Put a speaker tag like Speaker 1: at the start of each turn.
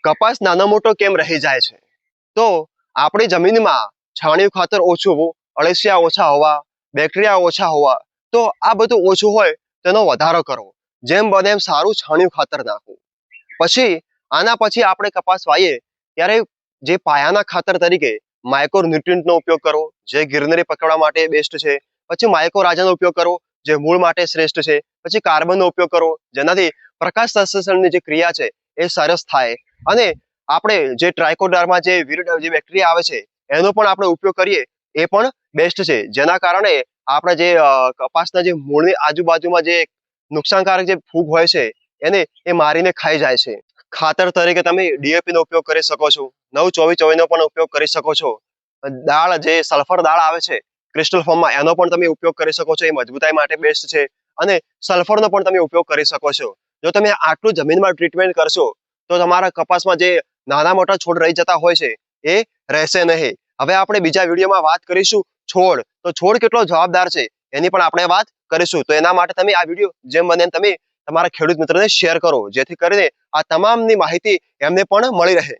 Speaker 1: કપાસ નાનો મોટો કેમ રહી જાય છે? તો આપણી જમીનમાં છાણિયું ખાતર ઓછું હોવું, અળસિયા ઓછા હોવા, બેક્ટેરિયા ઓછા હોવા, તો આ બધું ઓછું હોય તેનો વધારો કરવો. જેમ બને એમ સારું છાણિયું ખાતર નાખવું. પછી આના પછી આપણે કપાસ વાવીએ ત્યારે જે પાયાના ખાતર તરીકે માઇક્રો ન્યુટ્રિયન્ટનો ઉપયોગ કરવો, જે ગિરનરી પકડવા માટે બેસ્ટ છે. પછી માઇક્રો રાજાનો ઉપયોગ કરવો, જે મૂળ માટે શ્રેષ્ઠ છે. પછી કાર્બનનો ઉપયોગ કરવો, જેનાથી પ્રકાશ સંશ્લેષણની જે ક્રિયા છે એ સરસ થાય. અને આપણે જે ટ્રાઇકોડર્મા જે જે બેક્ટેરિયા આવે છે એનો પણ આપણે ઉપયોગ કરીએ એ પણ બેસ્ટ છે. જેના કારણે આપણે જે કપાસના જે મૂળની આજુબાજુમાં જે નુકસાનકારક જે ફૂગ હોય છે એને એ મારીને ખાઈ જાય છે. ખાતર તરીકે તમે ડીએપી નો ઉપયોગ કરી શકો છો, 9-24-24 નો પણ ઉપયોગ કરી શકો છો. દાળ જે સલ્ફર દાળ આવે છે ક્રિસ્ટલ ફોર્મમાં એનો પણ તમે ઉપયોગ કરી શકો છો. એ મજબૂતાઈ માટે બેસ્ટ છે. અને સલ્ફરનો પણ તમે ઉપયોગ કરી શકો છો. જો તમે આટલું જમીનમાં ટ્રીટમેન્ટ કરશો તો તમારા કપાસમાં જે નાના મોટા છોડ રહી જતા હોય છે એ રહેશે નહીં. હવે આપણે બીજા વિડીયોમાં વાત કરીશું છોડ, તો છોડ કેટલો જવાબદાર છે એની પણ આપણે વાત કરીશું. તો એના માટે તમે આ વિડીયો જેમ બને તમે તમારા ખેડૂત મિત્રોને શેર કરો, જેથી કરીને આ તમામની માહિતી એમને પણ મળી રહે.